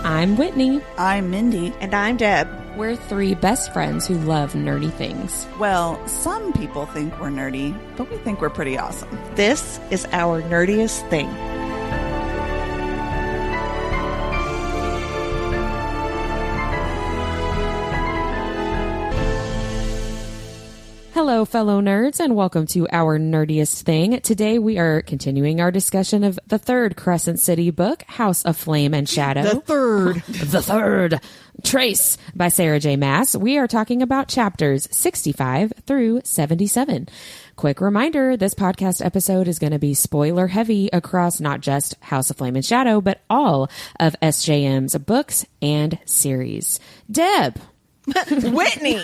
I'm Whitney. I'm Mindy. And I'm Deb. We're three best friends who love nerdy things. Well, some people think we're nerdy, but we think we're pretty awesome. This is Our Nerdiest Thing. Hello, fellow nerds, and welcome to Our Nerdiest Thing. Today we are continuing our discussion of the third Crescent City book, House of Flame and Shadow. The third. Trace by Sarah J. Maas. We are talking about chapters 65 through 77. Quick reminder, this podcast episode is going to be spoiler heavy across not just House of Flame and Shadow, but all of SJM's books and series. Deb. Whitney.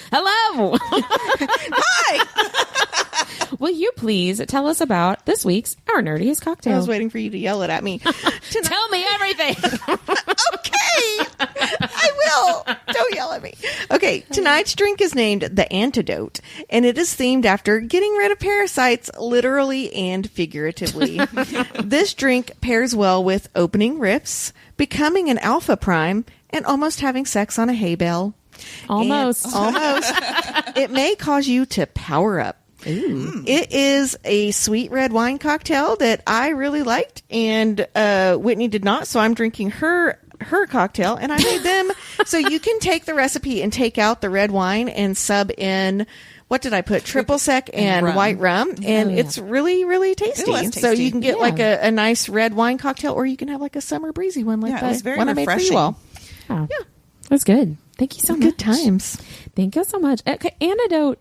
Hello. Hi. Will you please tell us about this week's Our Nerdiest Cocktail? I was waiting for you to yell it at me. Tell me everything. Okay. I will. Don't yell at me. Okay. Tonight's drink is named the Antidote, and it is themed after getting rid of parasites, literally and figuratively. This drink pairs well with opening rifts, becoming an alpha prime, and almost having sex on a hay bale. Almost. It may cause you to power up. Ooh. It is a sweet red wine cocktail that I really liked, and Whitney did not, so I'm drinking her cocktail, and I made them. So you can take the recipe and take out the red wine and sub in, what did I put? Triple sec and white rum, and it's really, really tasty. So you can get like a nice red wine cocktail, or you can have like a summer breezy one like that. It was very one refreshing. I made for you all. Oh, yeah. That's good. Thank you so much. Good times. Thank you so much. Okay, Antidote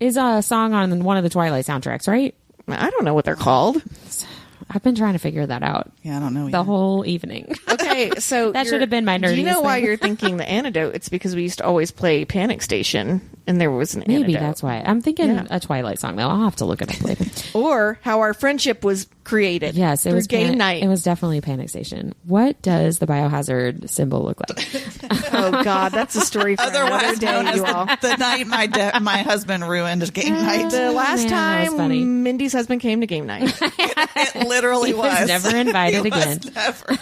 is a song on one of the Twilight soundtracks, right? I don't know what they're called. I've been trying to figure that out. Yeah, I don't know. The whole evening. Okay, so that should have been my nerdiest thing. You know why thing. you're thinking the Antidote? It's because we used to always play Panic Station, and there was an Maybe Antidote. that's why. I'm thinking a Twilight song, though. I'll have to look it up later. Or how our friendship was created. Yes, it was game night. It was definitely Panic Station. What does the biohazard symbol look like? Oh God, that's a story for another Otherwise known day, as you all. the night my husband ruined game night. The last man, that was funny. time Mindy's husband came to game night. It literally was. Never invited He was again. never.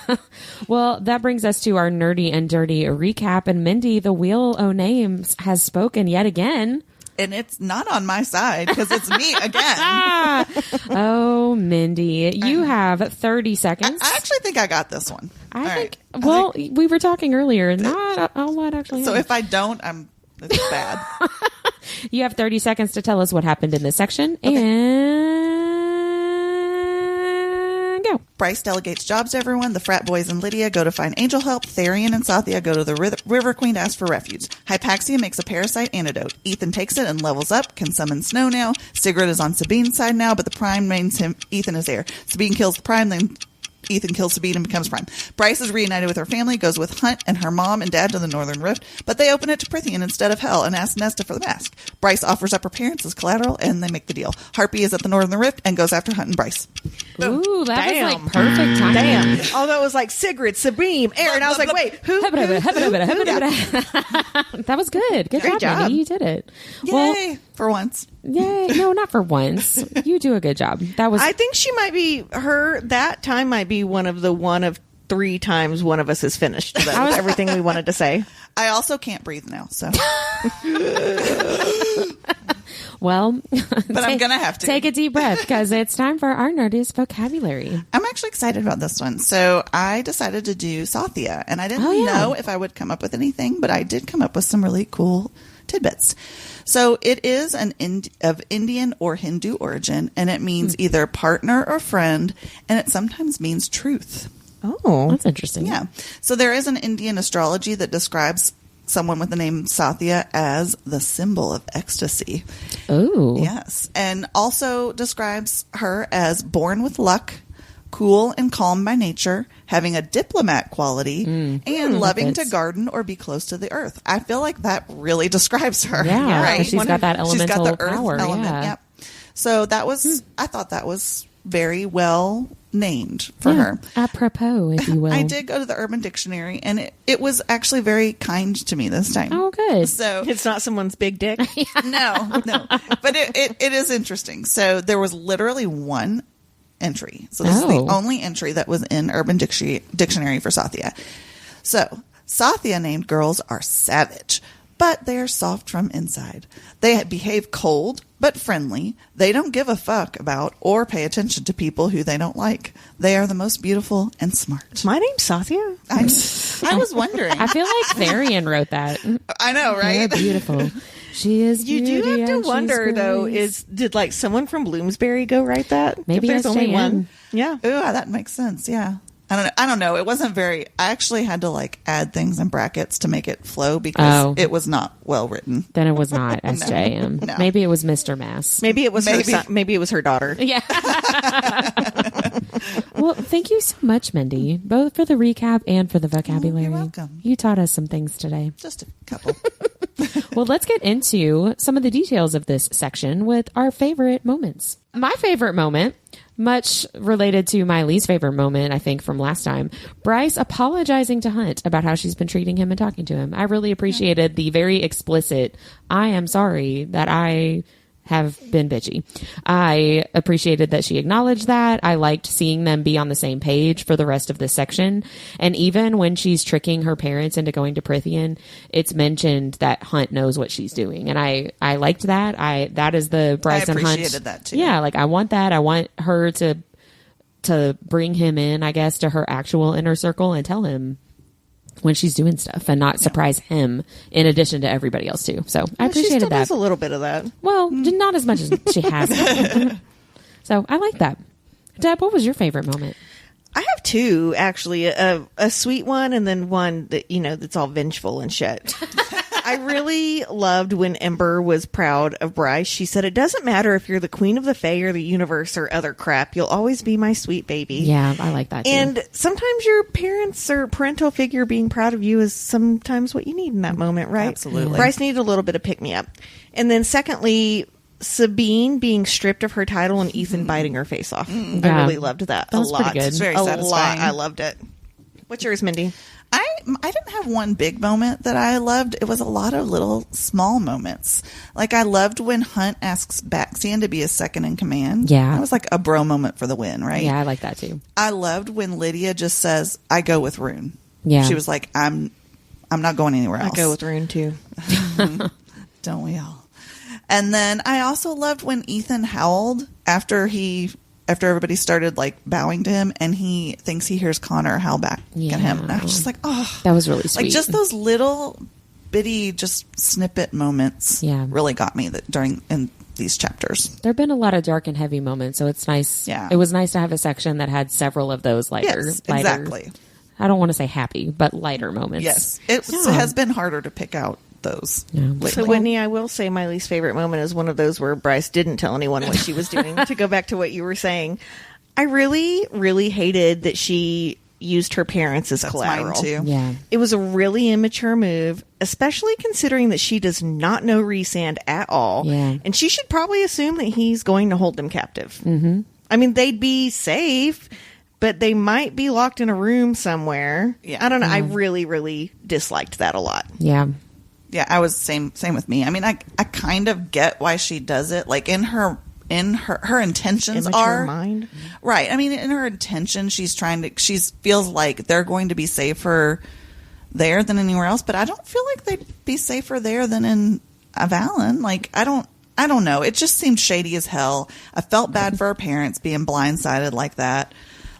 Well, that brings us to our nerdy and dirty recap. And Mindy, the Wheel o' Names, has spoken yet again. And it's not on my side because it's me again. Oh, Mindy, you have 30 seconds. I actually think I got this one. I think, we were talking earlier. Not a lot actually. So if I don't, it's bad. You have 30 seconds to tell us what happened in this section. Okay. And go. Bryce delegates jobs to everyone. The frat boys and Lydia go to find angel help. Therian and Sathya go to the River Queen to ask for refuge. Hypaxia makes a parasite antidote. Ethan takes it and levels up, can summon snow now. Sigrid is on Sabine's side now, but the Prime means Ethan is there. Sabine kills the Prime, then Ethan kills Sabine and becomes Prime. Bryce is reunited with her family, goes with Hunt and her mom and dad to the Northern Rift, but they open it to Prythian instead of Hell and ask Nesta for the mask. Bryce offers up her parents as collateral, and they make the deal. Harpy is at the Northern Rift and goes after Hunt and Bryce. Ooh, that Damn. was like perfect timing. Damn. Although it was like Sigrid, Sabine, Aaron. I was like, wait, who? That was good. Good Great job. Mindy. You did it. Yay! Well, For once. yay. No, not for once. You do a good job. That was. I think she might be that time might be one of 3 times one of us is finished. That was everything we wanted to say. I also can't breathe now, so. Well, but I'm going to have to. Take a deep breath because it's time for our nerdiest vocabulary. I'm actually excited about this one. So I decided to do Sathya, and I didn't know if I would come up with anything, but I did come up with some really cool tidbits. So it is of Indian or Hindu origin, and it means either partner or friend, and it sometimes means truth. Oh, That's interesting. Yeah. So there is an Indian astrology that describes someone with the name Sathya as the symbol of ecstasy. Oh. Yes. And also describes her as born with luck, cool and calm by nature, having a diplomat quality, and loving to garden or be close to the earth. I feel like that really describes her. Yeah, right? she's got that elemental She's got the earth power. element. Yeah. Yep. So that was, I thought that was very well named for her. Apropos, if you will. I did go to the Urban Dictionary, and it was actually very kind to me this time. Oh, good. So it's not someone's big dick. no, but it is interesting. So there was literally one entry. So this is the only entry that was in Urban Dictionary for Sathya. So Sathya named girls are savage, but they are soft from inside. They behave cold, but friendly. They don't give a fuck about or pay attention to people who they don't like. They are the most beautiful and smart. My name's Sathya. I was wondering. I feel like Therian wrote that. I know, right? They're beautiful. She is You do beauty have to and wonder, she's though, grace. did like someone from Bloomsbury go write that? Maybe If there's only SJM. one. Yeah. Ooh, that makes sense. Yeah. I don't know. It wasn't very. I actually had to like add things in brackets to make it flow because it was not well written. Then it was not SJM. No. Maybe it was Mr. Maas. Maybe it was her son, maybe it was her daughter. Yeah. Well, thank you so much, Mindy, both for the recap and for the vocabulary. You're welcome. You taught us some things today. Just a couple. Well, let's get into some of the details of this section with our favorite moments. My favorite moment, much related to my least favorite moment, I think, from last time, Bryce apologizing to Hunt about how she's been treating him and talking to him. I really appreciated the very explicit, I am sorry that I have been bitchy. I appreciated that she acknowledged that. I liked seeing them be on the same page for the rest of this section. And even when she's tricking her parents into going to Prythian, it's mentioned that Hunt knows what she's doing. And I liked that. That is the Bryce and Hunt. I appreciated that too. Yeah, like I want that. I want her to bring him in, I guess, to her actual inner circle and tell him when she's doing stuff and not surprise him in addition to everybody else too. So I appreciated she still that. does a little bit of that. Well, not as much as she has. So I like that. Deb, what was your favorite moment? I have two, actually, a sweet one and then one that, that's all vengeful and shit. I really loved when Ember was proud of Bryce. She said, it doesn't matter if you're the queen of the Fae or the universe or other crap. You'll always be my sweet baby. Yeah, I like that too. And sometimes your parents or parental figure being proud of you is sometimes what you need in that moment, right? Absolutely. Bryce needed a little bit of pick-me-up. And then secondly, Sabine being stripped of her title and Ethan biting her face off. I really loved that a was lot. pretty good. It's very a satisfying. lot. I loved it. What's yours, Mindy? I didn't have one big moment that I loved. It was a lot of little small moments. Like I loved when Hunt asks Baxian to be his second in command. Yeah. That was like a bro moment for the win, right? Yeah, I like that too. I loved when Lydia just says, I go with Rune. Yeah. She was like, I'm not going anywhere else. I go with Rune, too. Don't we all? And then I also loved when Ethan howled after everybody started like bowing to him and he thinks he hears Connor howl back at him. And I was just like, oh, That was really sweet. like just those little bitty just snippet moments really got me in these chapters. There have been a lot of dark and heavy moments, so it's nice. Yeah. It was nice to have a section that had several of those lighter. Yes, exactly. I don't want to say happy, but lighter moments. Yes. It has been harder to pick out those. lately. So, Whitney, I will say my least favorite moment is one of those where Bryce didn't tell anyone what she was doing. To go back to what you were saying, I really, really hated that she used her parents as collateral. Mine too. Yeah. It was a really immature move, especially considering that she does not know Rhysand at all. Yeah. And she should probably assume that he's going to hold them captive. Mm-hmm. I mean, they'd be safe, but they might be locked in a room somewhere. Yeah. I don't know. I really, really disliked that a lot. Yeah. Yeah, I was same with me. I mean, I kind of get why she does it. Like in her intentions Immature are mind. right. I mean, in her intention, she feels like they're going to be safer there than anywhere else. But I don't feel like they'd be safer there than in Avalon. Like I don't know. It just seemed shady as hell. I felt bad for her parents being blindsided like that.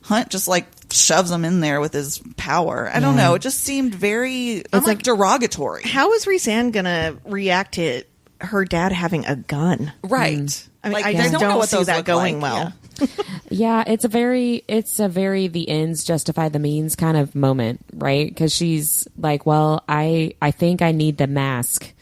Hunt just like shoves them in there with his power. I don't know. It just seemed very like derogatory. How is Rhysand going to react to her dad having a gun? Right. I mean, Like, I they just don't don't know what see those that look going like. well. Yeah, it's a very the ends justify the means kind of moment, right? Because she's like, well, I think I need the mask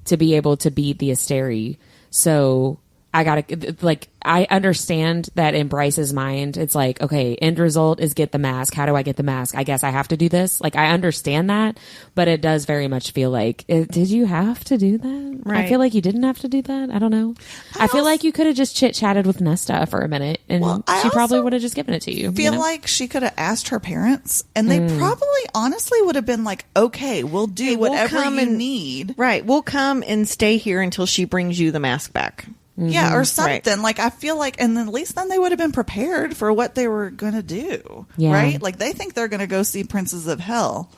to be able to beat the Asteri. So I gotta, like, I understand that in Bryce's mind, it's like, okay, end result is get the mask. How do I get the mask? I guess I have to do this. Like, I understand that, but it does very much feel like, did you have to do that? Right. I feel like you didn't have to do that. I don't know. I feel like you could have just chit-chatted with Nesta for a minute, and she probably would have just given it to you. Feel like she could have asked her parents, and they probably honestly would have been like, okay, we'll do whatever you need. Right. We'll come and stay here until she brings you the mask back. Yeah, or something. Like, I feel like, and then at least then they would have been prepared for what they were going to do, right? Like, they think they're going to go see Princes of Hell.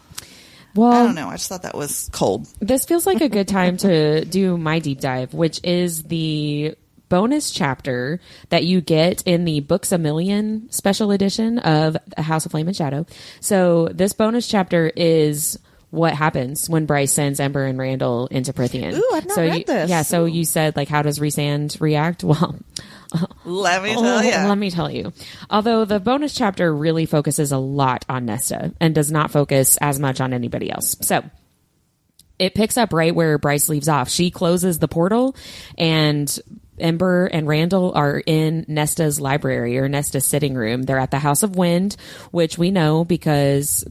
Well, I don't know. I just thought that was cold. This feels like a good time to do my deep dive, which is the bonus chapter that you get in the Books A Million special edition of House of Flame and Shadow. So this bonus chapter is what happens when Bryce sends Ember and Randall into Prythian. Ooh, I've not read this. Yeah, so you said, like, how does Rhysand react? Well, let me tell you. Let me tell you. Although the bonus chapter really focuses a lot on Nesta and does not focus as much on anybody else. So it picks up right where Bryce leaves off. She closes the portal, and Ember and Randall are in Nesta's library, or Nesta's sitting room. They're at the House of Wind, which we know because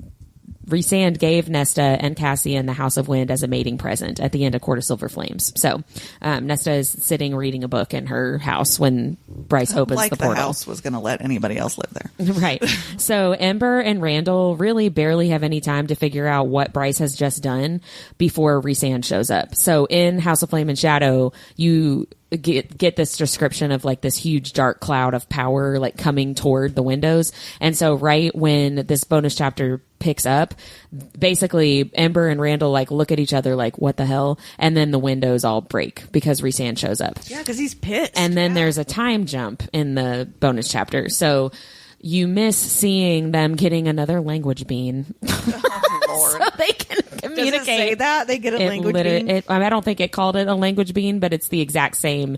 Rhysand gave Nesta and Cassian the House of Wind as a mating present at the end of Court of Silver Flames. So Nesta is sitting reading a book in her house when Bryce opens the portal. The house was going to let anybody else live there. Right. So Ember and Randall really barely have any time to figure out what Bryce has just done before Rhysand shows up. So in House of Flame and Shadow, you get this description of like this huge dark cloud of power like coming toward the windows. And so right when this bonus chapter picks up, basically Ember and Randall like look at each other like, what the hell? And then the windows all break because Rhysand shows up. Yeah, because he's pissed. And then there's a time jump in the bonus chapter. So you miss seeing them getting another language bean. Oh, Lord. So they can communicate. Does it say that? They get a language bean? I don't think it called it a language bean, but it's the exact same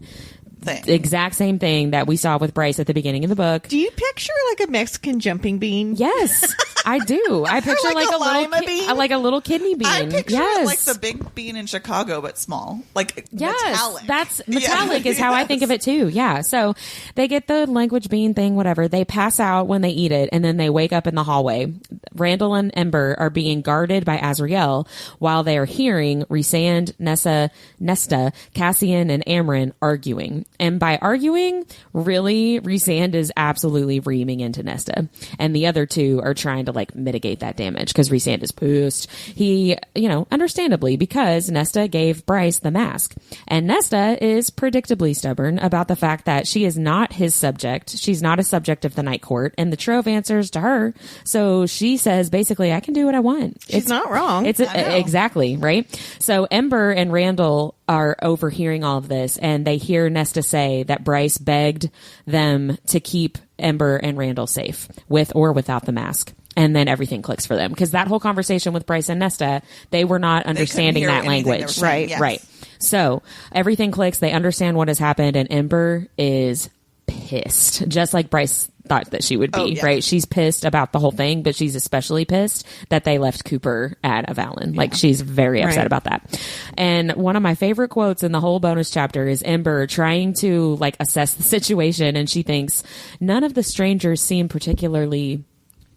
thing that we saw with Bryce at the beginning of the book. Do you picture like a Mexican jumping bean? Yes, I do. I picture like a little bean? like a little kidney bean. I picture it like the big bean in Chicago, but small. Like metallic. That's metallic is how I think of it too. Yeah. So they get the language bean thing, whatever. They pass out when they eat it, and then they wake up in the hallway. Randall and Ember are being guarded by Azrael while they are hearing Rhysand, Nesta, Cassian, and Amren arguing. And by arguing, really, Rhysand is absolutely reaming into Nesta. And the other two are trying to like mitigate that damage because Rhysand is pissed. He, understandably, because Nesta gave Bryce the mask. And Nesta is predictably stubborn about the fact that she is not his subject. She's not a subject of the Night Court. And the Trove answers to her. So she says, basically, I can do what I want. She's not wrong. Exactly, right? So Ember and Randall are overhearing all of this, and they hear Nesta say that Bryce begged them to keep Ember and Randall safe, with or without the mask. And then everything clicks for them, because that whole conversation with Bryce and Nesta, they were not understanding that language. Right. Yes. Right. So everything clicks. They understand what has happened, and Ember is pissed, just like Bryce thought that she would be, right? She's pissed about the whole thing, but she's especially pissed that they left Cooper at Avalon. Like, she's very upset about that. And one of my favorite quotes in the whole bonus chapter is Ember trying to like assess the situation, and she thinks none of the strangers seem particularly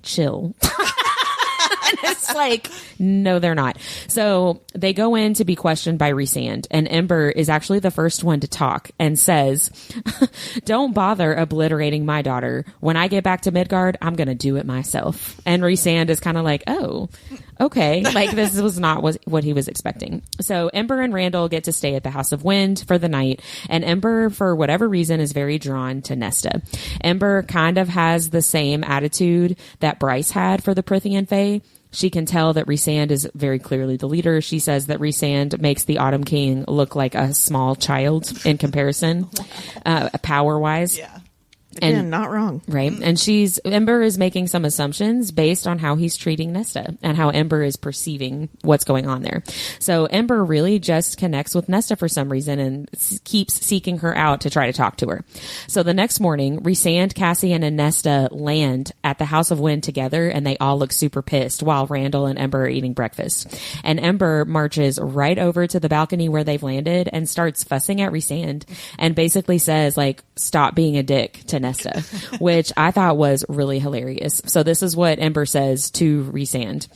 chill. And it's like, no, they're not. So they go in to be questioned by Rhysand, and Ember is actually the first one to talk and says, don't bother obliterating my daughter. When I get back to Midgard, I'm going to do it myself. And Rhysand is kind of like, oh, okay. Like, this was not what he was expecting. So Ember and Randall get to stay at the House of Wind for the night, and Ember, for whatever reason, is very drawn to Nesta. Ember kind of has the same attitude that Bryce had for the Prythian Fae. She can tell that Rhysand is very clearly the leader. She says that Rhysand makes the Autumn King look like a small child in comparison, power-wise. Yeah. Again, not wrong. Right. And Ember is making some assumptions based on how he's treating Nesta and how Ember is perceiving what's going on there. So Ember really just connects with Nesta for some reason and keeps seeking her out to try to talk to her. So the next morning, Rhysand, Cassian, and Nesta land at the House of Wind together, and they all look super pissed while Randall and Ember are eating breakfast. And Ember marches right over to the balcony where they've landed and starts fussing at Rhysand and basically says, like, stop being a dick to Nesta, which I thought was really hilarious. So this is what Ember says to Rhysand.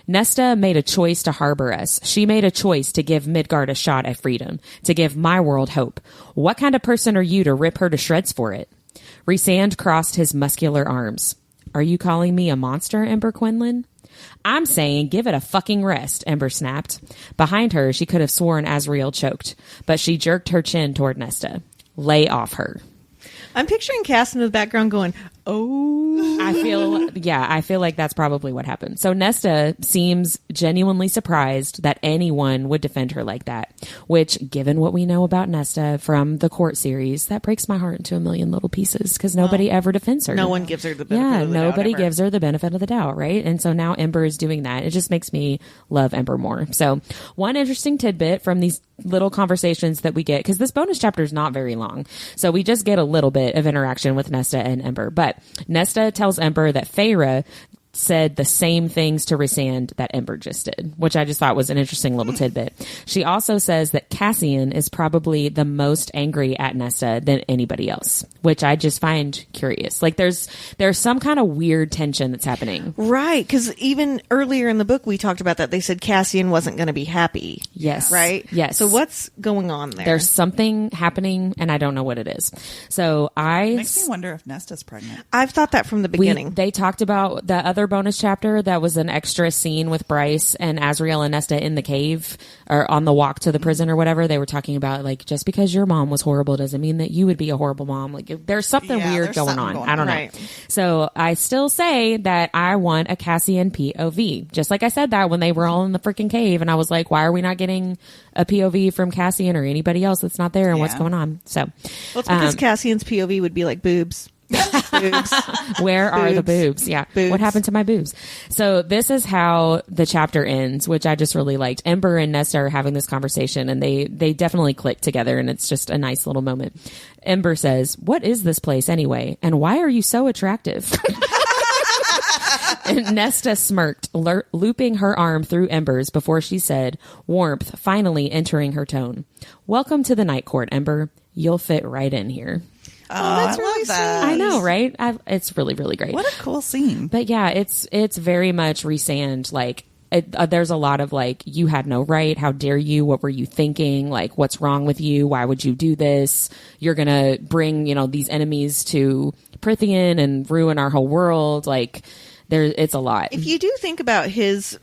Nesta made a choice to harbor us. She made a choice to give Midgard a shot at freedom, to give my world hope. What kind of person are you to rip her to shreds for it? Rhysand crossed his muscular arms. Are you calling me a monster, Ember Quinlan? I'm saying give it a fucking rest, Ember snapped. Behind her, she could have sworn Azrael choked, but she jerked her chin toward Nesta. lay off her. I'm picturing Cass in the background going, oh. I feel like that's probably what happened. So Nesta seems genuinely surprised that anyone would defend her like that, which, given what we know about Nesta from the court series, that breaks my heart into a million little pieces because nobody ever defends her. No one gives her the benefit of the doubt. Nobody gives her the benefit of the doubt, right? And so now Ember is doing that. It just makes me love Ember more. So one interesting tidbit from these little conversations that we get, because this bonus chapter is not very long, so we just get a little bit of interaction with Nesta and Ember. But Nesta tells Ember that Feyre said the same things to Rhysand that Ember just did, which I just thought was an interesting little tidbit. She also says that Cassian is probably the most angry at Nesta than anybody else, which I just find curious. Like there's some kind of weird tension that's happening. Right, because even earlier in the book we talked about that. They said Cassian wasn't going to be happy. Yes. Right? Yes. So what's going on there? There's something happening and I don't know what it is. So makes me wonder if Nesta's pregnant. I've thought that from the beginning. They talked about the other bonus chapter that was an extra scene with Bryce and Azriel and Nesta in the cave or on the walk to the prison or whatever. They were talking about like, just because your mom was horrible doesn't mean that you would be a horrible mom. Like there's something weird going on. I don't know. Right. So I still say that I want a Cassian POV. Just like I said that when they were all in the freaking cave and I was like, why are we not getting a POV from Cassian or anybody else that's not there and what's going on? So well, it's because Cassian's POV would be like boobs. Boobs. Where are the boobs? Yeah. Boobs. What happened to my boobs? So this is how the chapter ends, which I just really liked. Ember and Nesta are having this conversation and they definitely click together and it's just a nice little moment. Ember says, "What is this place anyway? And why are you so attractive?" And Nesta smirked, looping her arm through Ember's before she said, warmth finally entering her tone. "Welcome to the Night Court, Ember. You'll fit right in here." Oh, that's really sweet. I know, right? It's really, really great. What a cool scene. But yeah, it's very much Rhysand. Like, there's a lot of like, you had no right. How dare you? What were you thinking? Like, what's wrong with you? Why would you do this? You're going to bring, these enemies to Prythian and ruin our whole world. Like, it's a lot. If you do think about his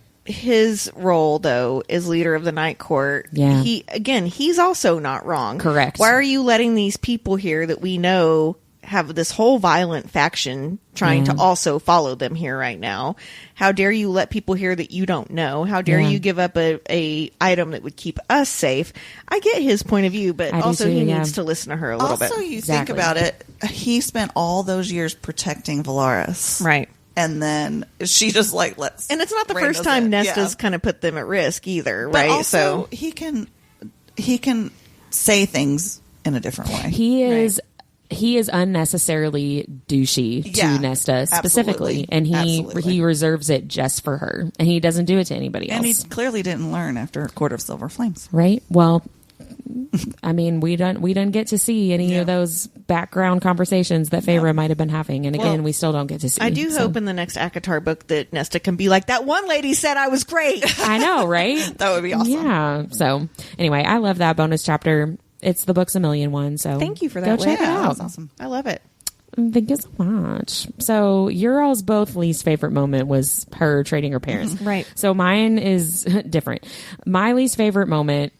role though as leader of the Night Court, he's also not wrong. Correct. Why are you letting these people here that we know have this whole violent faction trying to also follow them here right now? How dare you let people here that you don't know? How dare you give up a item that would keep us safe? I get his point of view, but also he needs to listen to her a little bit. Also, you think about it, he spent all those years protecting Valaris. Right. And then she just like lets. And it's not the first time Nesta's kind of put them at risk either, right? But also, he can say things in a different way. He is unnecessarily douchey to Nesta specifically, and he reserves it just for her, and he doesn't do it to anybody else. And he clearly didn't learn after Court of Silver Flames, right? Well, I mean, we don't get to see any of those background conversations that Feyre might have been having, and again, we still don't get to see. I do hope in the next ACOTAR book that Nesta can be like, that one lady said I was great. I know, right? That would be awesome. Yeah. So anyway, I love that bonus chapter. It's the book's a million one. So thank you for that. Go check it out. That's awesome. I love it. Thank you so much. So your all's both least favorite moment was her trading her parents. Right. So mine is different. My least favorite moment,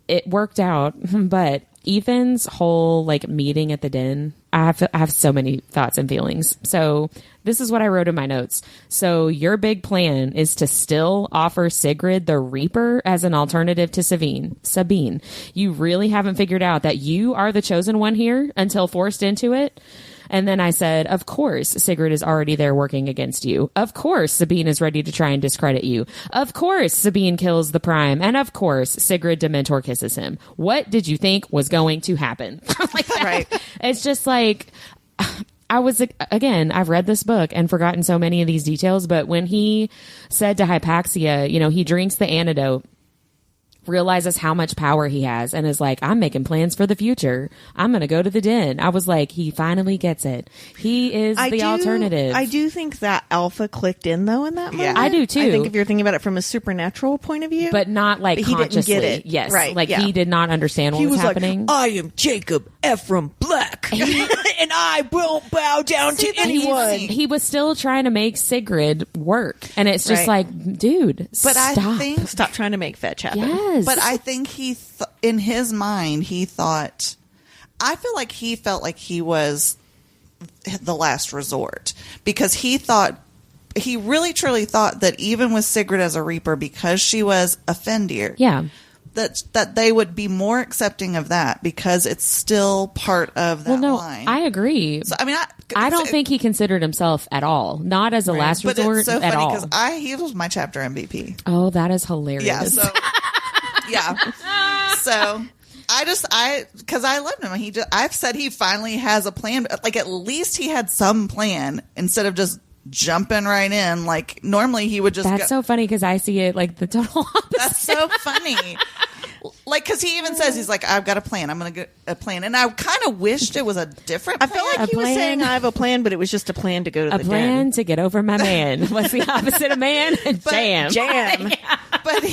it worked out, but Ethan's whole like meeting at the den, I have so many thoughts and feelings. So this is what I wrote in my notes. So your big plan is to still offer Sigrid the Reaper as an alternative to Sabine. You really haven't figured out that you are the chosen one here until forced into it? And then I said, of course, Sigrid is already there working against you. Of course, Sabine is ready to try and discredit you. Of course, Sabine kills the Prime. And of course, Sigrid Dementor kisses him. What did you think was going to happen? Right. It's just like, I've read this book and forgotten so many of these details, but when he said to Hypaxia, he drinks the antidote, realizes how much power he has, and is like, I'm making plans for the future. I'm going to go to the den. I was like, he finally gets it. He is the alternative. I do think that alpha clicked in, though, in that moment. I do, too. I think if you're thinking about it from a supernatural point of view. But not, like, he consciously. Didn't get it. Yes. Right. Like, he did not understand what was happening. Like, I am Jacob Ephraim Black, and I won't bow down to anyone. He was still trying to make Sigrid work. And it's just like, dude, but stop. Stop trying to make fetch happen. Yes. But I think in his mind, he thought, I feel like he felt like he was the last resort because he really truly thought that even with Sigrid as a Reaper, because she was a Fendir, that they would be more accepting of that because it's still part of that line. I agree. So, I mean, I don't think he considered himself at all, not as a last resort but it's so at funny all. because he was my chapter MVP. Oh, that is hilarious. Yeah. So, So because I loved him. I've said he finally has a plan. Like at least he had some plan instead of just jumping right in. Like normally he would just. That's so funny because I see it like the total opposite. That's so funny. Like, because he even says, he's like, I've got a plan. I'm going to get a plan. And I kind of wished it was a different plan. I felt like he was saying, I have a plan, but it was just a plan to go to the den. A plan to get over my man. What's the opposite of man? Jam. Yeah. But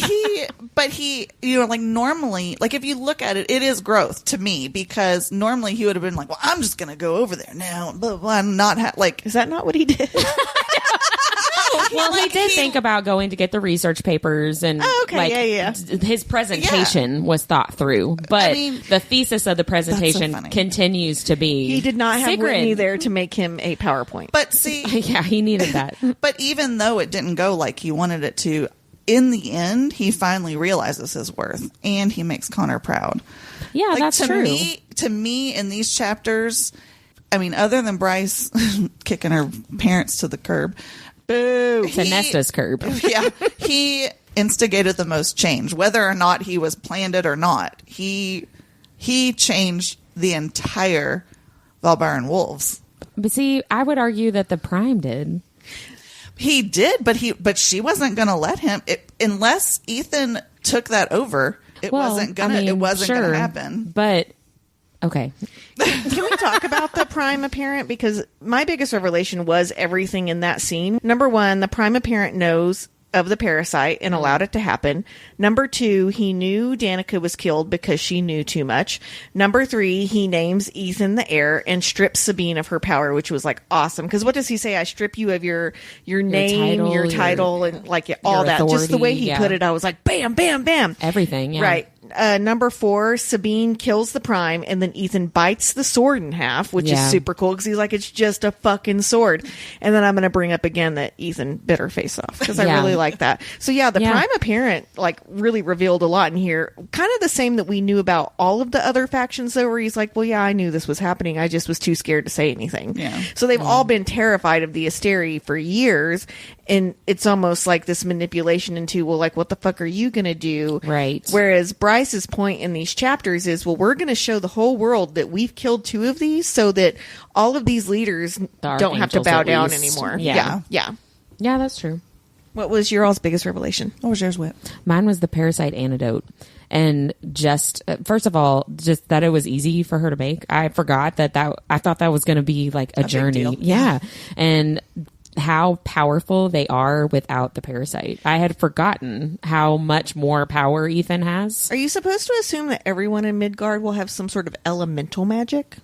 he, like normally, like if you look at it, it is growth to me because normally he would have been like, well, I'm just going to go over there now. Blah, blah, not like. Is that not what he did? Well, he did think about going to get the research papers and his presentation was thought through, but the thesis of the presentation continues to be he did not have Sigrid. Whitney there to make him a PowerPoint. But see, he needed that. But even though it didn't go like he wanted it to, in the end, he finally realizes his worth and he makes Connor proud. Yeah, like, that's true. To me, in these chapters, I mean, other than Bryce kicking her parents to the curb. Boo. To Nesta's curb. Yeah. He instigated the most change. Whether or not he was planned it or not, he changed the entire Valbyron Wolves. But see, I would argue that the Prime did. He did, but she wasn't going to let him unless Ethan took that over. It wasn't going to happen. But okay. Can we talk about the Prime Apparent? Because my biggest revelation was everything in that scene. Number one, the Prime Apparent knows of the parasite and allowed it to happen. Number two, he knew Danica was killed because she knew too much. Number three, he names Ethan the heir and strips Sabine of her power, which was like awesome. Because what does he say? I strip you of your name, your title, and like all that. Just the way he put it, I was like, bam, bam, bam. Everything, yeah. Right. Number four, Sabine kills the Prime, and then Ethan bites the sword in half, which is super cool because he's like, it's just a fucking sword. And then I'm going to bring up again that Ethan bit her face off because I really like that. So the Prime Apparent like really revealed a lot in here. Kind of the same that we knew about all of the other factions, though, where he's like, well, yeah, I knew this was happening. I just was too scared to say anything. Yeah. So they've all been terrified of the Asteri for years. And it's almost like this manipulation into, well, like, what the fuck are you going to do? Right. Whereas Bryce's point in these chapters is, well, we're going to show the whole world that we've killed two of these so that all of these leaders don't have to bow down anymore. Yeah, that's true. What was your all's biggest revelation? What was yours, Whit? Mine was the parasite antidote. And just, first of all, just that it was easy for her to make. I forgot that I thought that was going to be like a journey. Yeah. And how powerful they are without the parasite. I had forgotten how much more power Ethan has. Are you supposed to assume that everyone in Midgard will have some sort of elemental magic?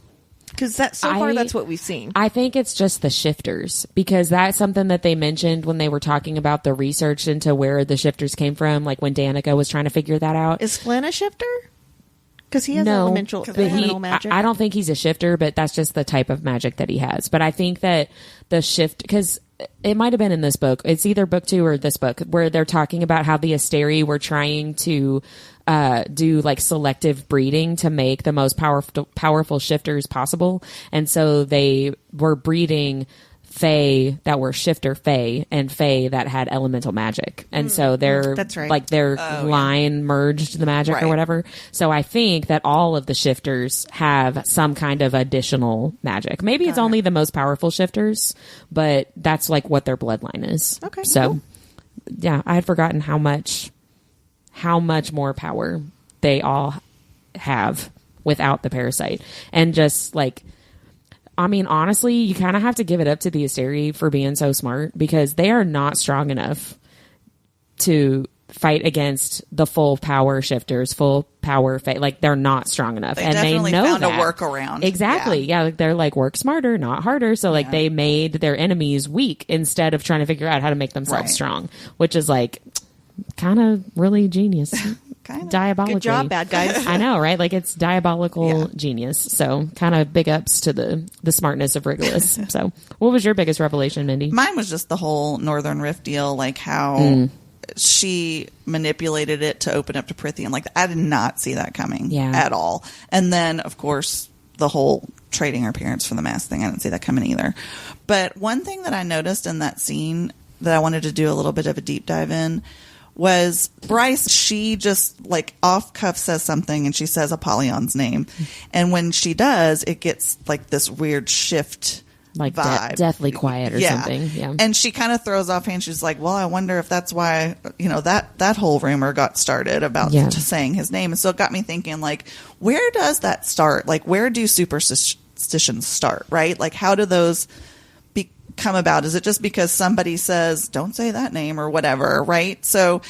Because that's what we've seen. I think it's just the shifters, because that's something that they mentioned when they were talking about the research into where the shifters came from, like when Danica was trying to figure that out. Is Flynn a shifter? Because he has elemental magic. I don't think he's a shifter, but that's just the type of magic that he has. But I think that the shift, because it might have been in this book. It's either book 2 or this book where they're talking about how the Asteri were trying to do like selective breeding to make the most powerful shifters possible. And so they were breeding Fae that were shifter Fae and Fae that had elemental magic. And so they're like their line merged the magic or whatever. So I think that all of the shifters have some kind of additional magic. Maybe it's only the most powerful shifters, but that's like what their bloodline is. Okay. So yeah, I had forgotten how much more power they all have without the parasite. And just like, I mean, honestly, you kind of have to give it up to the Asteri for being so smart, because they are not strong enough to fight against the full power shifters, full power like they're not strong enough. And they know found that. A workaround. Exactly. Yeah. They're like, work smarter, not harder. So like they made their enemies weak instead of trying to figure out how to make themselves strong, which is like kind of really genius. Kind of. diabolically. Good job, bad guys. I know, right? Like it's diabolical Yeah. genius. So kind of big ups to the smartness of Regulus. So what was your biggest revelation, Mindy? Mine was just the whole Northern Rift deal, like how she manipulated it to open up to Prythian. Like I did not see that coming at all. And then, of course, the whole trading her parents for the Maas thing. I didn't see that coming either. But one thing that I noticed in that scene that I wanted to do a little bit of a deep dive in was Bryce. She just like off cuff says something and she says Apollyon's name. And when she does, it gets like this weird shift Like vibe. deathly quiet or something. Yeah. And she kind of throws off hand. She's like, well, I wonder if that's why, that whole rumor got started about just saying his name. And so it got me thinking, like, where does that start? Like, where do superstitions start, right? Like, how do those come about? Is it just because somebody says, don't say that name or whatever, right? So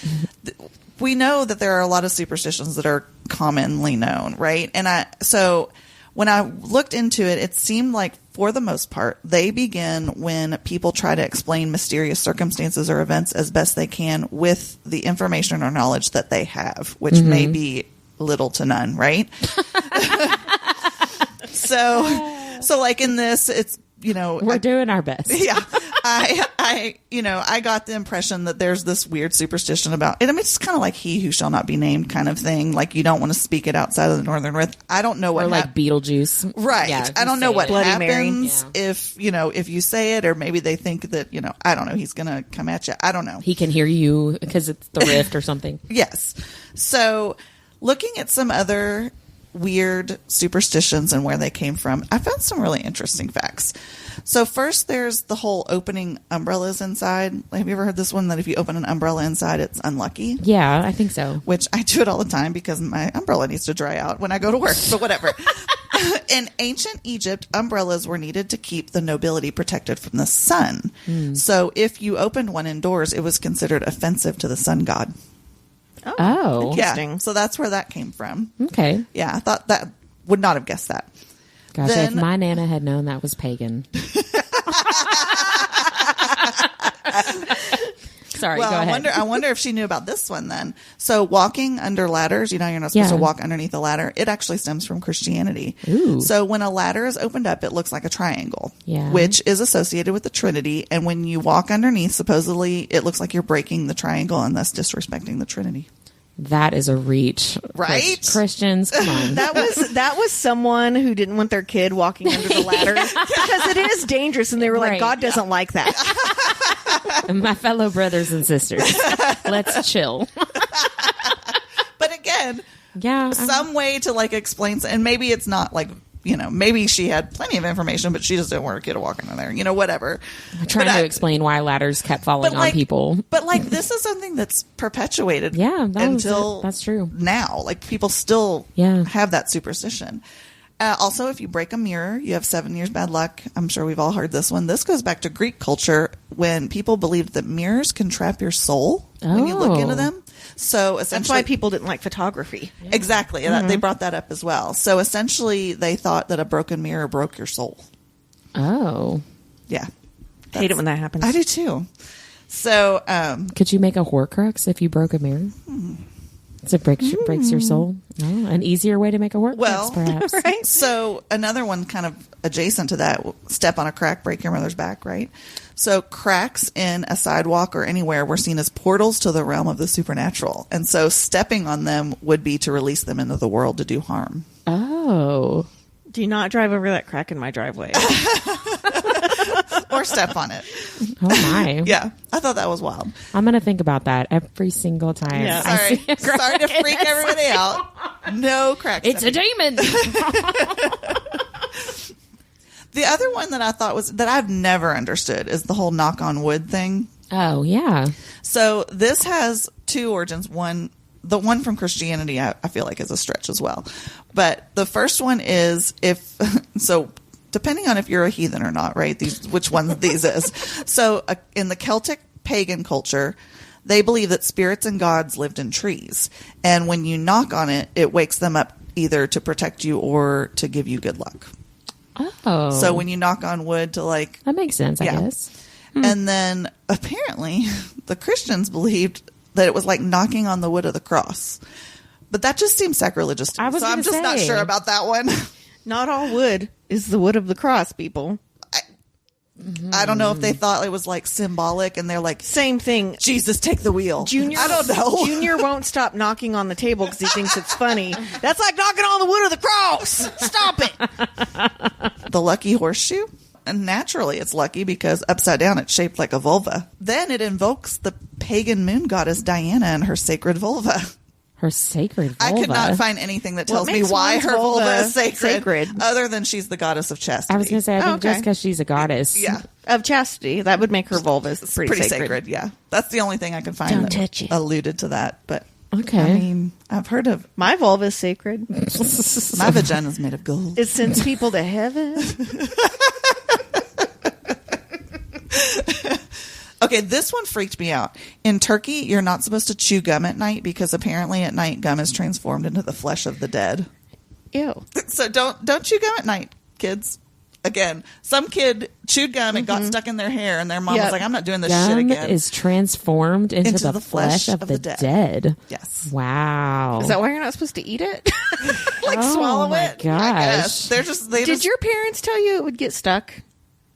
we know that there are a lot of superstitions that are commonly known, right? And so when I looked into it, it seemed like for the most part, they begin when people try to explain mysterious circumstances or events as best they can with the information or knowledge that they have, which may be little to none, right? So like in this, it's, we're doing our best. Yeah. I got the impression that there's this weird superstition about it. I mean, it's kind of like he who shall not be named kind of thing. Like you don't want to speak it outside of the Northern Rift. I don't know what or like Beetlejuice. Right. Yeah, I don't know what Bloody happens Mary. if you say it, or maybe they think that, I don't know, he's going to come at you. I don't know. He can hear you because it's the rift or something. Yes. So looking at some other weird superstitions and where they came from, I found some really interesting facts. So first, there's the whole opening umbrellas inside. Have you ever heard this one, that if you open an umbrella inside, it's unlucky? Yeah, I think so. Which I do it all the time because my umbrella needs to dry out when I go to work, but whatever. In ancient Egypt, umbrellas were needed to keep the nobility protected from the sun. So if you opened one indoors, it was considered offensive to the sun god. Oh. Interesting. Yeah, so that's where that came from. Okay. Yeah, I thought that would not have guessed that. Gosh, Then- if my Nana had known that was pagan. Sorry, Well, go ahead. I wonder if she knew about this one then. So walking under ladders, you're not supposed to walk underneath a ladder. It actually stems from Christianity. Ooh. So when a ladder is opened up, it looks like a triangle, Yeah. which is associated with the Trinity. And when you walk underneath, supposedly it looks like you're breaking the triangle and thus disrespecting the Trinity. That is a reach. Right? Christians, come on. That was someone who didn't want their kid walking under the ladder because it is dangerous, and they were like, Right. God doesn't like that. My fellow brothers and sisters, let's chill. But again, Yeah. some way to like explain, and maybe it's not like, maybe she had plenty of information, but she just didn't want her kid to walk under there, whatever. trying to explain why ladders kept falling on people. But like, this is something that's perpetuated Yeah, until that's true. now. Like, people still Yeah. have that superstition. Also, if you break a mirror, you have 7 years bad luck. I'm sure we've all heard this one. This goes back to Greek culture when people believed that mirrors can trap your soul when you look into them. So That's essentially, why people didn't like photography. exactly. They brought that up as well. So essentially, they thought that a broken mirror broke your soul. Oh. Yeah. Hate it when that happens. I do too. So, Could you make a Horcrux if you broke a mirror? So it breaks your soul? No, an easier way to make a Horcrux, Well, perhaps. Right? so another one kind of adjacent to that, step on a crack, break your mother's back, right? So cracks in a sidewalk or anywhere were seen as portals to the realm of the supernatural. And so stepping on them would be to release them into the world to do harm. Oh. Do not drive over that crack in my driveway. Or step on it. Oh, my. Yeah. I thought that was wild. I'm going to think about that every single time. Yeah. I Sorry. see a crack. Sorry to freak everybody out. No crack It's a stepping. demon. The other one that I thought was, that I've never understood, is the whole knock on wood thing. Oh, yeah. So this has two origins. The one from Christianity, I feel like is a stretch as well. But the first one is so depending on if you're a heathen or not, right? Which one these is. So in the Celtic pagan culture, they believe that spirits and gods lived in trees. And when you knock on it, it wakes them up either to protect you or to give you good luck. Oh. So when you knock on wood to like, that makes sense, I Yeah. guess. and then apparently the Christians believed that it was like knocking on the wood of the cross, But that just seems sacrilegious to me. So I'm just not sure about that one. Not all wood is the wood of the cross, people. I don't know if they thought it was like symbolic and they're like, same thing. Jesus, take the wheel. Junior, I don't know. Junior won't stop knocking on the table because he thinks it's funny. That's like knocking on the wood of the cross. Stop it. The lucky horseshoe. And naturally, it's lucky because upside down, it's shaped like a vulva. Then it invokes the pagan moon goddess Diana and her sacred vulva. Her sacred vulva? I could not find anything that tells me why her vulva is sacred, other than she's the goddess of chastity. I was going to say, I think just because she's a goddess. Yeah. Of chastity. That would make her vulva pretty sacred. Yeah. That's the only thing I can find Don't that touch it. alluded to that. But okay. I mean, I've heard of... My vulva is sacred. My vagina is made of gold. It sends people to heaven. Okay, this one freaked me out. In Turkey, you're not supposed to chew gum at night because apparently at night gum is transformed into the flesh of the dead. Ew. So don't chew gum at night, kids. Again, some kid chewed gum and got stuck in their hair, and their mom was like, "I'm not doing this shit again." Gum is transformed into the flesh of the dead. Yes. Wow. Is that why you're not supposed to eat it? Swallow it? Gosh. Did your parents tell you it would get stuck?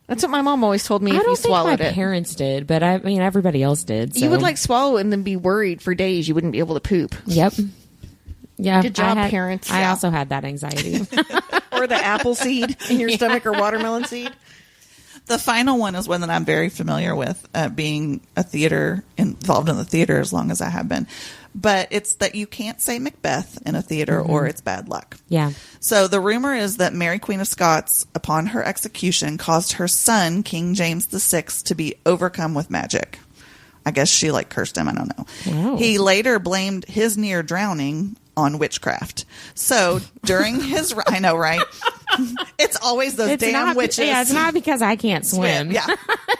That's what my mom always told me. If you swallowed it, my parents did, but I mean everybody else did. So. You would swallow it and then be worried for days you wouldn't be able to poop. Yep. Yeah. Good job, parents. I also had that anxiety. Or the apple seed in your stomach or watermelon seed. The final one is one that I'm very familiar with, being involved in the theater as long as I have been. But it's that you can't say Macbeth in a theater or it's bad luck. Yeah. So the rumor is that Mary Queen of Scots, upon her execution, caused her son, King James VI, to be overcome with magic. I guess she cursed him. I don't know. Wow. He later blamed his near drowning on witchcraft. So during his, I know, right? It's always those damn witches. Yeah, it's not because I can't swim. Yeah.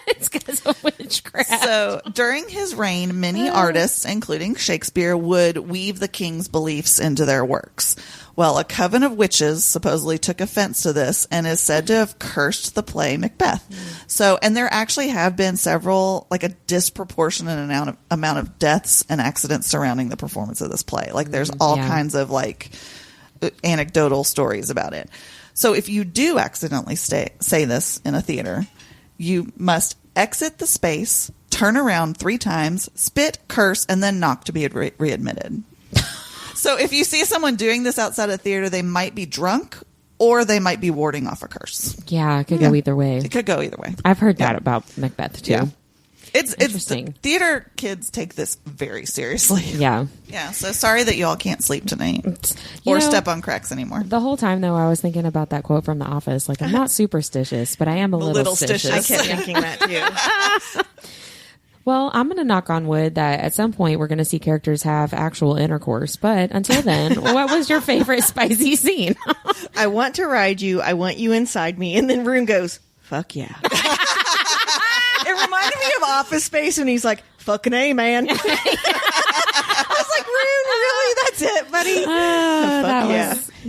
It's because of witchcraft. So during his reign, many artists, including Shakespeare, would weave the king's beliefs into their works. Well, a coven of witches supposedly took offense to this and is said to have cursed the play Macbeth. So, and there actually have been several, a disproportionate amount of deaths and accidents surrounding the performance of this play. There's all kinds of anecdotal stories about it. So if you do accidentally say this in a theater, you must exit the space, turn around 3 times, spit, curse, and then knock to be readmitted. So if you see someone doing this outside a theater, they might be drunk or they might be warding off a curse. Yeah, it could go either way. It could go either way. I've heard that about Macbeth too. Yeah. It's interesting. Theater kids take this very seriously. Yeah. Yeah. So sorry that you all can't sleep tonight or step on cracks anymore. The whole time though, I was thinking about that quote from The Office. I'm not superstitious, but I am a little stitious. I kept thinking that too. Well, I'm going to knock on wood that at some point we're going to see characters have actual intercourse. But until then, what was your favorite spicy scene? I want to ride you. I want you inside me. And then Rune goes, fuck yeah. It reminded me of Office Space when he's like, fucking A, man. I was like, Rune, really? That's it, buddy?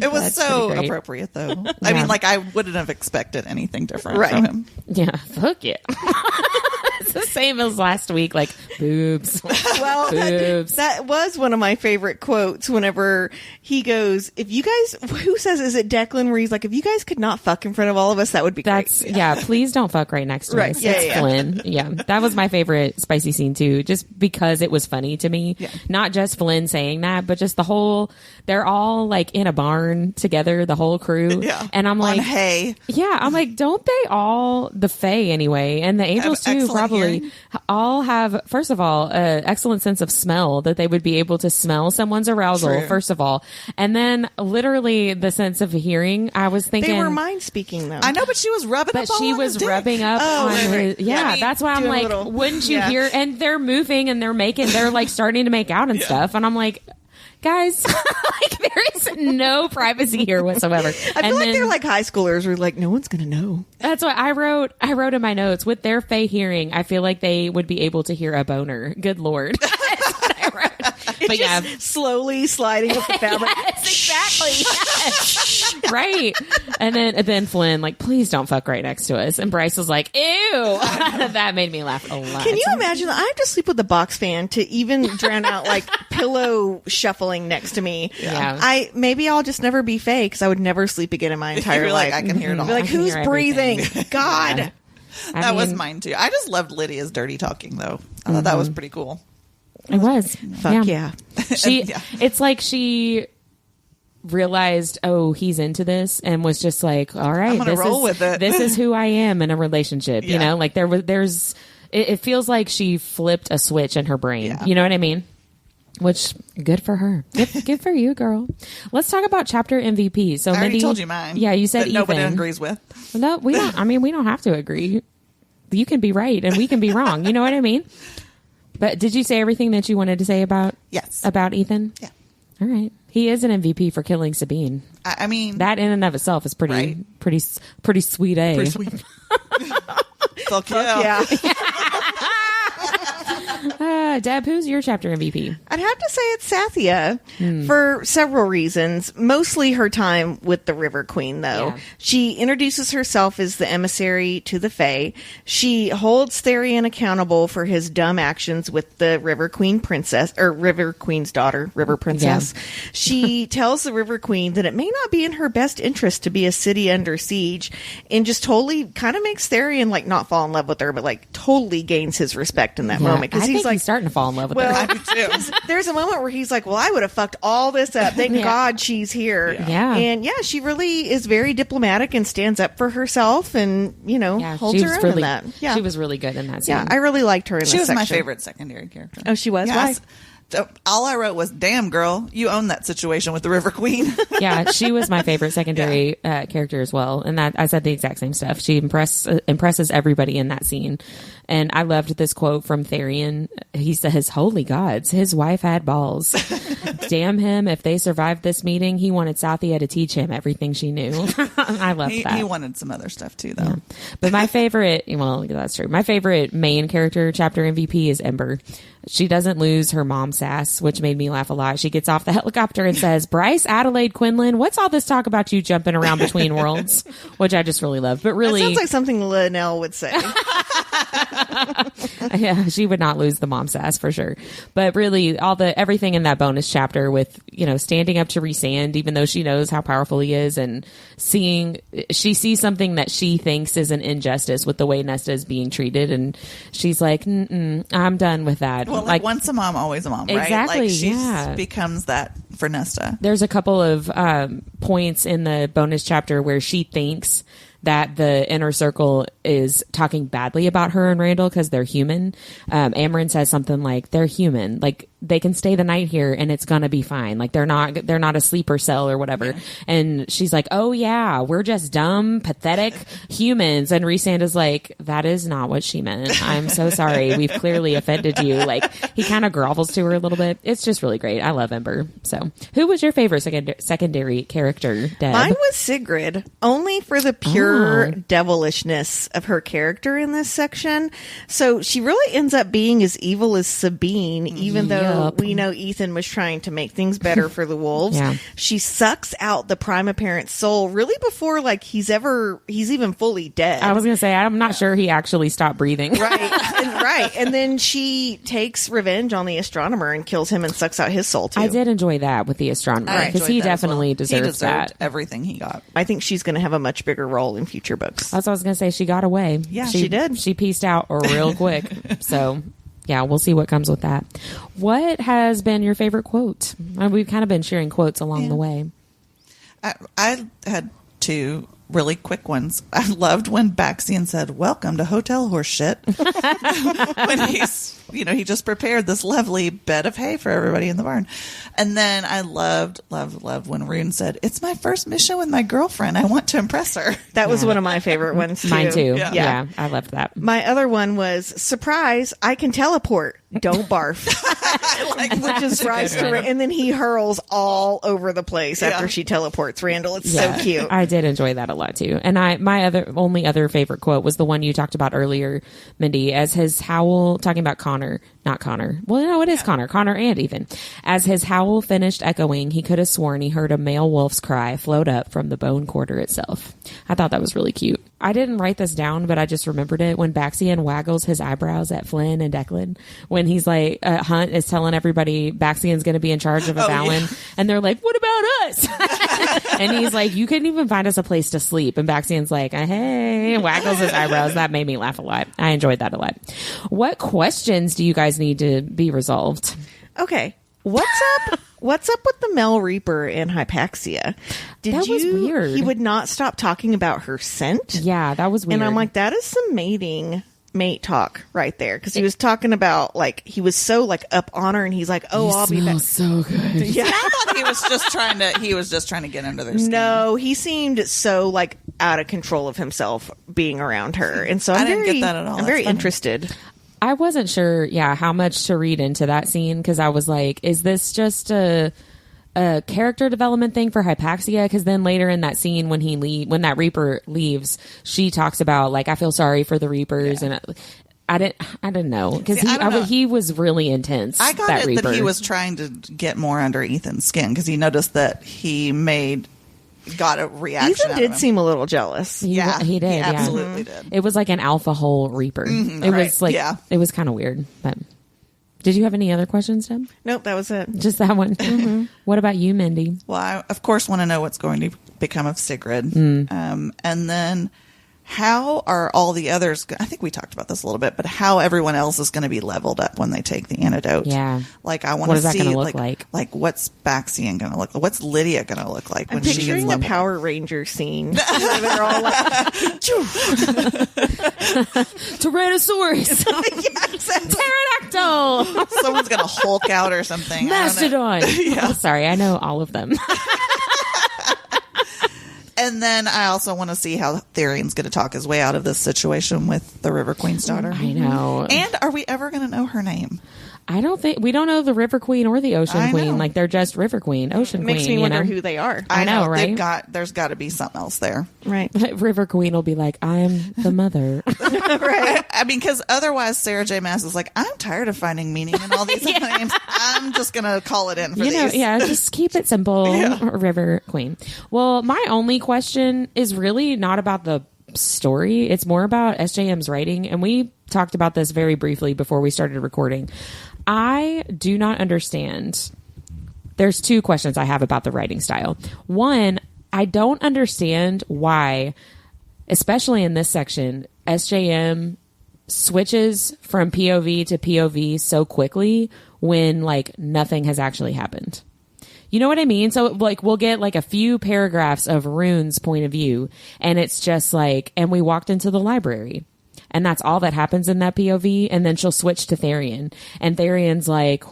It was so appropriate, though. I mean, I wouldn't have expected anything different from him. Yeah, fuck yeah. It's the same as last week, boobs. Well, boobs. That was one of my favorite quotes whenever he goes, if you guys, who says, is it Declan, where he's like, if you guys could not fuck in front of all of us, that would be great. Yeah, please don't fuck right next to us. Yeah, it's Flynn. Yeah, that was my favorite spicy scene too, just because it was funny to me. Yeah. Not just Flynn saying that, but just the whole, they're all in a barn together, the whole crew. Yeah. And I'm on hay. Yeah, I'm don't they all, the Fae anyway, and the angels too, probably all have, first of all, an excellent sense of smell, that they would be able to smell someone's arousal, first of all. And then literally the sense of hearing, I was thinking. They were mind speaking though. I know, but she was rubbing up on his dick. On his, that's why I'm wouldn't you hear, and they're moving and they're starting to make out and stuff. And I'm like, guys, there is no privacy here whatsoever. I feel they're high schoolers who are no one's going to know. That's what I wrote. I wrote in my notes, with their Fae hearing, I feel like they would be able to hear a boner. Good Lord. That's what I wrote. But just slowly sliding up the fabric. Yes, exactly. Yes. Right. And then Flynn, like, please don't fuck right next to us. And Bryce was like, ew. That made me laugh a lot. Can you imagine? I have to sleep with the box fan to even drown out like pillow shuffling next to me. Yeah. Maybe I'll just never be fake because I would never sleep again in my entire You're life. like, I can hear it all. Be like, who's breathing? God. Yeah. That was mine too. I just loved Lydia's dirty talking though. I thought that was pretty cool. It was. Fuck yeah. It's like she realized, oh, he's into this, and was just like, all right, I'm gonna roll with it. This is who I am in a relationship. You know, like there's it feels like she flipped a switch in her brain. Yeah. You know what I mean? Which, good for her. Good for you, girl. Let's talk about chapter MVP. So I already Mindy, told you mine. Yeah, you said that nobody Ethan. agrees with. No, we don't. I mean, we don't have to agree. You can be right and we can be wrong. You know what I mean? But did you say everything that you wanted to say about Ethan? Yeah. All right. He is an MVP for killing Sabine. I mean, that in and of itself is pretty sweet. Pretty sweet. Fuck Yeah. Deb, who's your chapter MVP? I'd have to say it's Sathya for several reasons. Mostly her time with the River Queen, though. Yeah. She introduces herself as the emissary to the Fae. She holds Therian accountable for his dumb actions with the River Queen princess, or River Queen's daughter, River Princess. Yeah. She tells the River Queen that it may not be in her best interest to be a city under siege, and just totally kind of makes Therian like not fall in love with her, but like totally gains his respect in that moment. Because he's like, starting to fall in love with her. I do too. There's a moment where he's like, well, I would have fucked all this up. Thank God she's here. Yeah. And she really is very diplomatic and stands up for herself and, holds her own in that. Yeah. She was really good in that scene. Yeah, I really liked her in She this was my section. favorite secondary character. Oh, she was? Why? All I wrote was, damn, girl, you own that situation with the River Queen. Yeah, she was my favorite secondary character as well. And that I said the exact same stuff. She impresses everybody in that scene. And I loved this quote from Therian. He says, holy gods, his wife had balls. Damn him. If they survived this meeting, he wanted Sathya to teach him everything she knew. I love that. He wanted some other stuff too, though. Yeah. But my favorite, well, that's true. My favorite main character chapter MVP is Ember. She doesn't lose her mom sass, which made me laugh a lot. She gets off the helicopter and says, Bryce, Adelaide, Quinlan, what's all this talk about you jumping around between worlds? Which I just really love. But really, that sounds like something Linnell would say. Yeah, she would not lose the mom sass for sure. But really, everything in that bonus chapter with, standing up to Rhysand, even though she knows how powerful he is, and she sees something that she thinks is an injustice with the way Nesta is being treated, and she's like, I'm done with that. Well, like once a mom, always a mom, right? Exactly. Like she becomes that for Nesta. There's a couple of points in the bonus chapter where she thinks that the inner circle is talking badly about her and Randall because they're human. Amren says something like, they're human. Like, they can stay the night here and it's gonna be fine. Like, they're not a sleeper cell or whatever. Yeah. And she's like, oh yeah, we're just dumb, pathetic humans. And Rhysand is like, that is not what she meant. I'm so sorry. We've clearly offended you. Like, he kind of grovels to her a little bit. It's just really great. I love Ember. So, who was your favorite secondary character, Deb? Mine was Sigrid, only for the pure devilishness of her character in this section. So she really ends up being as evil as Sabine, even though we know Ethan was trying to make things better for the wolves. Yeah. She sucks out the prime apparent's soul really before like he's even fully dead. I was gonna say, I'm not sure he actually stopped breathing. Right. And then she takes revenge on the astronomer and kills him and sucks out his soul too. I did enjoy that with the astronomer because he definitely deserved that. Everything he got. I think she's going to have a much bigger role in future books. That's what I was going to say. She got away. Yeah, she did. She pieced out real quick. So, yeah, we'll see what comes with that. What has been your favorite quote? We've kind of been sharing quotes along the way. I had two really quick ones. I loved when Baxian said, welcome to Hotel Horseshit. When he just prepared this lovely bed of hay for everybody in the barn. And then I loved when Rune said, it's my first mission with my girlfriend. I want to impress her. That was one of my favorite ones too. Mine too. Yeah, I loved that. My other one was, surprise, I can teleport. Don't barf. Which is right to and then he hurls all over the place after she teleports Randall. It's so cute. I did enjoy that a lot too. And my only other favorite quote was the one you talked about earlier, Mindy, as his howl, talking about Connor, Not Connor. Well, no, it is Connor. Connor and Ethan. As his howl finished echoing, he could have sworn he heard a male wolf's cry float up from the bone quarter itself. I thought that was really cute. I didn't write this down, but I just remembered it when Baxian waggles his eyebrows at Flynn and Declan. When he's like, Hunt is telling everybody Baxian's going to be in charge of Avalon. And they're like, what about us? And he's like, you couldn't even find us a place to sleep. And Baxian's like, hey, and waggles his eyebrows. That made me laugh a lot. I enjoyed that a lot. What questions do you guys need to be resolved? Okay. What's up with the Mel Reaper and Hypaxia? That was weird. He would not stop talking about her scent. Yeah, that was weird. And I'm like, that is some mate talk right there. Because he was talking about, like, he was so, like, up on her, and he's like, oh, I'll be back. So good. Yeah. I thought he was just trying to get under their skin. No, he seemed so, like, out of control of himself being around her. And so I didn't get that at all. I'm That's very funny. interested. I wasn't sure, how much to read into that scene, because I was like, is this just a character development thing for Hypaxia? Because then later in that scene, when that Reaper leaves, she talks about, like, I feel sorry for the Reapers, and I didn't know, because he was really intense. I got that it Reaper. that he was trying to get more under Ethan's skin because he noticed that he got a reaction. Ethan out did of him. seem a little jealous. He did. He Yeah, absolutely did. It was like an alpha hole Reaper. It was like, it was kind of weird. But did you have any other questions, Deb? Nope, that was it. Just that one. What about you, Mindy? Well, I, of course, want to know what's going to become of Sigrid. And then how are all the others, I think we talked about this a little bit, but how everyone else is going to be leveled up when they take the antidote. Yeah. Like, I want What to is that see, gonna look like? Like, what's Baxian going to look like? What's Lydia going to look like when I'm she gets picturing the leveled up? Power Ranger scene where they're all like, Tyrannosaurus. Yeah, exactly. Pterodactyl. Someone's going to Hulk out or something. I don't know. Mastodon. Oh, sorry, I know all of them. And then I also want to see how Therian's going to talk his way out of this situation with the River Queen's daughter. I know. And are we ever going to know her name? I don't think we don't know the River Queen or the Ocean I Queen. know. Like, they're just River Queen, Ocean makes Queen. me wonder you know? who they are. I know, right? There's got to be something else there. Right. River Queen will be like, I'm the mother. Right. I mean, because otherwise Sarah J. Maas is like, I'm tired of finding meaning in all these names. I'm just going to call it in for these. Just keep it simple. River Queen. Well, my only question is really not about the story. It's more about SJM's writing. And we talked about this very briefly before we started recording. I do not understand. There's two questions I have about the writing style. One, I don't understand why, especially in this section, SJM switches from POV to POV so quickly when, like, nothing has actually happened. You know what I mean? So, like, we'll get, like, a few paragraphs of Rune's point of view, and it's just like, and we walked into the library. And that's all that happens in that POV. And then she'll switch to Therian. And Therian's like,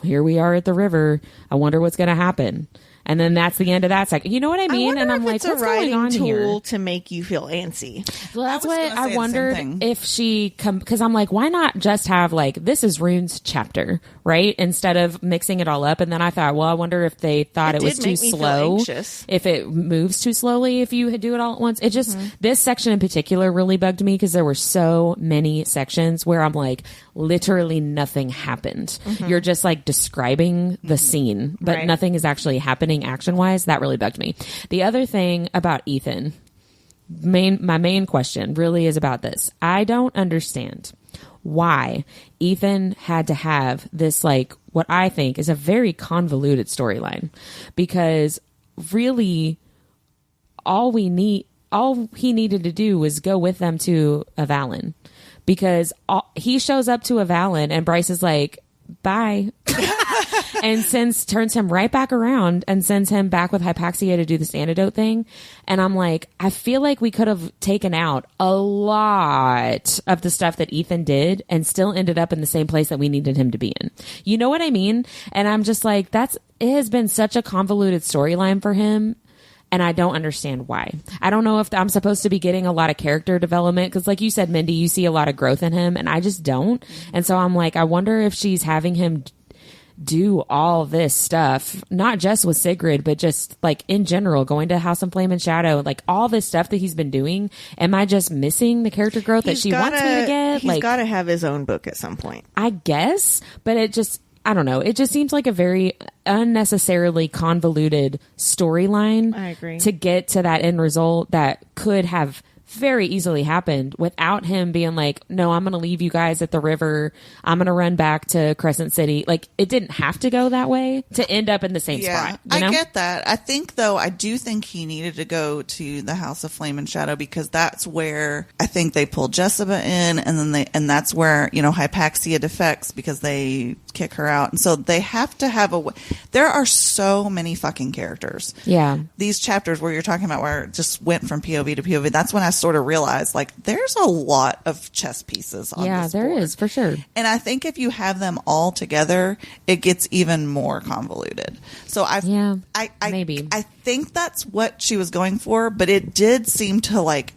here we are at the river. I wonder what's going to happen. And then that's the end of that second. You know what I mean? And I'm like, what's going on here? Tool to make you feel antsy. Well, that's I was what gonna say I the wondered same thing. if she because I'm like, why not just have, like, this is Rune's chapter, right? Instead of mixing it all up. And then I thought, well, I wonder if they thought it was too slow. If it moves too slowly, if you do it all at once. It just, this section in particular really bugged me because there were so many sections where I'm like, literally nothing happened. You're just, like, describing the scene, but nothing is actually happening action wise. That really bugged me. The other thing about Ethan, my main question really is about this. I don't understand why Ethan had to have this, like, what I think is a very convoluted storyline, because really all he needed to do was go with them to Avalon, because he shows up to Avalon and Bryce is like, bye. And turns him right back around and sends him back with Hypaxia to do this antidote thing. And I'm like, I feel like we could have taken out a lot of the stuff that Ethan did and still ended up in the same place that we needed him to be in. You know what I mean? And I'm just like, it has been such a convoluted storyline for him. And I don't understand why. I don't know if I'm supposed to be getting a lot of character development, because, like you said, Mindy, you see a lot of growth in him and I just don't. And so I'm like, I wonder if she's having him do all this stuff, not just with Sigrid, but just like in general, going to House of Flame and Shadow, like all this stuff that he's been doing. Am I just missing the character growth that she wants me to get? He's got to have his own book at some point, I guess, but I don't know. It just seems like a very unnecessarily convoluted storyline. I agree. To get to that end result that could have very easily happened without him being like, no, I'm going to leave you guys at the river. I'm going to run back to Crescent City. Like, it didn't have to go that way to end up in the same spot. You know? I get that. I think, though, I do think he needed to go to the House of Flame and Shadow because that's where I think they pulled Jessica in, and that's where, Hypaxia defects because they kick her out. And so they have to have there are so many fucking characters. Yeah. These chapters where you're talking about where it just went from POV to POV, that's when I sort of realized, like, there's a lot of chess pieces on this board. There is, for sure. And I think if you have them all together, it gets even more convoluted. So maybe. I think that's what she was going for, but it did seem to, like,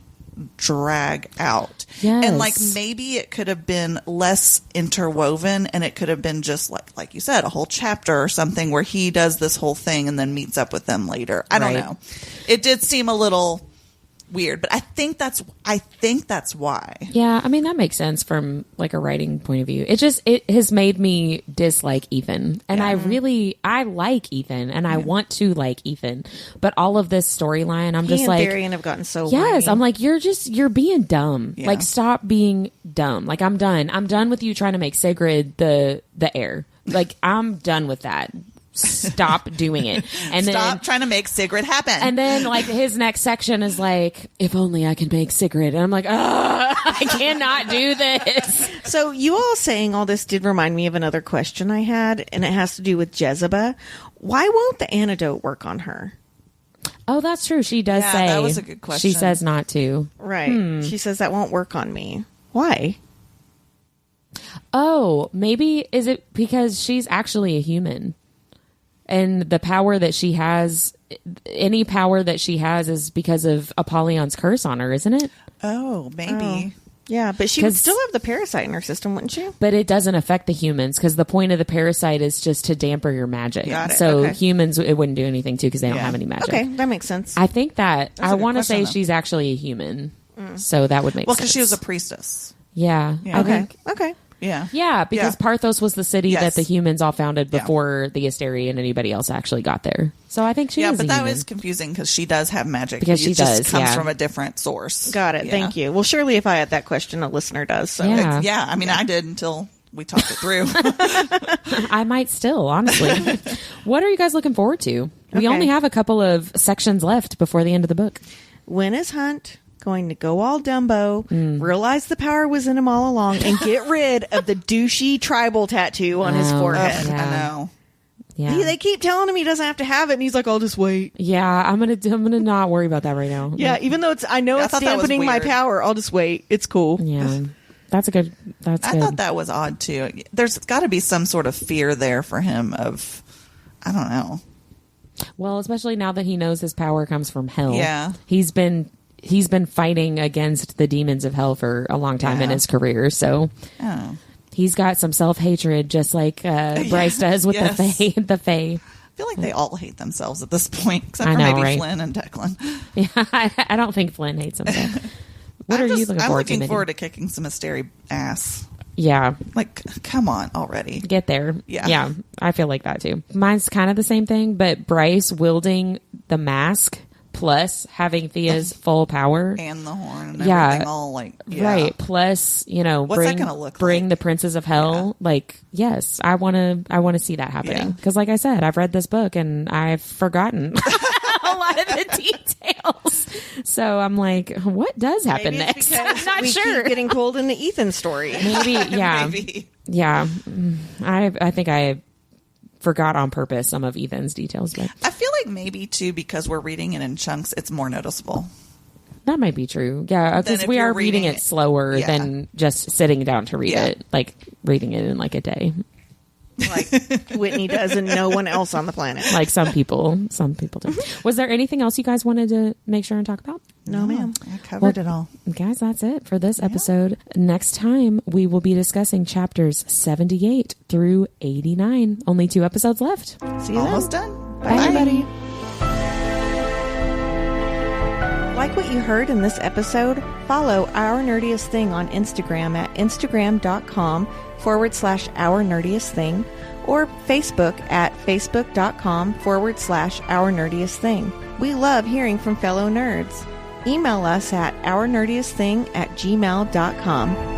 drag out. Yes. And like maybe it could have been less interwoven and it could have been just like you said, a whole chapter or something where he does this whole thing and then meets up with them later. I don't know. It did seem a little weird, but I think that's why. Yeah, I mean that makes sense from like a writing point of view. It has made me dislike Ethan, and I like Ethan, and I want to like Ethan, but all of this storyline, I'm just like, Therian have gotten so yes, whiny. I'm like, you're being dumb. Yeah. Like, stop being dumb. Like, I'm done with you trying to make Sigrid the heir. Like, I'm done with that. Stop doing it. And Stop trying to make Sigrid happen. And then like his next section is like, if only I can make Sigrid. And I'm like, I cannot do this. So you all saying all this did remind me of another question I had, and it has to do with Jezebel. Why won't the antidote work on her? Oh, that's true. She does say. That was a good question. She says not to. Right. She says that won't work on me. Why? Oh, maybe is it because she's actually a human? And the power that she has, any power that she has is because of Apollyon's curse on her, isn't it? Oh, maybe. Oh. Yeah, but she would still have the parasite in her system, wouldn't she? But it doesn't affect the humans because the point of the parasite is just to damper your magic. Got it. So Okay. humans, it wouldn't do anything to because they don't have any magic. Okay, that makes sense. I think that That's a I good want to question, say though. she's actually a human. So that would make Well, sense. because she was a priestess. Yeah. I think. Okay. Yeah. Yeah, because Parthos was the city Yes. that the humans all founded before the Asteri and anybody else actually got there. So I think she is but a that human. was confusing because she does have magic. Because she it just does, comes yeah. from a different source. Got it. Yeah. Thank you. Well, surely if I had that question, a listener does. So. Yeah. Yeah, I mean, I did until we talked it through. I might still, honestly. What are you guys looking forward to? We Okay. only have a couple of sections left before the end of the book. When is Hunt going to go all Dumbo, realize the power was in him all along, and get rid of the douchey tribal tattoo on his Oh, forehead? yeah. I know. Yeah. They keep telling him he doesn't have to have it, and he's like, "I'll just wait." Yeah, I'm gonna not worry about that right now. Yeah, even though I know I it's thought that was dampening my weird. power, I'll just wait. It's cool. Yeah. That's good. I good. thought that was odd too. There's got to be some sort of fear there for him of, I don't know. Well, especially now that he knows his power comes from hell. Yeah. He's been fighting against the demons of hell for a long time in Yeah. his career, so Oh. he's got some self-hatred just like Bryce does with Yes. the Fae. I feel like they all hate themselves at this point, except I for know, maybe right? Flynn and Declan. Yeah, I don't think Flynn hates himself. What are you looking I'm forward to? looking Mindy? forward to kicking some Asteri ass. Yeah, Like, come on already. get there. Yeah. I feel like that too. Mine's kind of the same thing, but Bryce wielding the mask plus having Thea's full power. And the horn and Yeah. everything all like, yeah. Right. Plus, What's that bring gonna look bring like? the princes of hell. Like, yes, I want to see that happening. Yeah. Because like I said, I've read this book and I've forgotten a lot of the details. So I'm like, what does happen Maybe it's next? because I'm not we sure. keep getting pulled into Ethan's story. Maybe, yeah. Maybe. Yeah. I think I forgot on purpose some of Ethan's details, but I feel like maybe too, because we're reading it in chunks, it's more noticeable. that might be true. Yeah, Then because if we you're are reading reading it it- slower yeah. than just sitting down to read Yeah. it, like reading it in like a day. Like Whitney does and no one else on the planet. Like some people do. Was there anything else you guys wanted to make sure and talk about? No, ma'am. I covered it all. Guys, that's it for this episode. Next time, we will be discussing chapters 78 through 89. Only 2 episodes left. See you Almost then. done. Bye, everybody. Like what you heard in this episode? Follow Our Nerdiest Thing on Instagram at instagram.com/Our Nerdiest Thing or Facebook at facebook.com/Our Nerdiest Thing. We love hearing from fellow nerds. Email us at ournerdiestthing@gmail.com.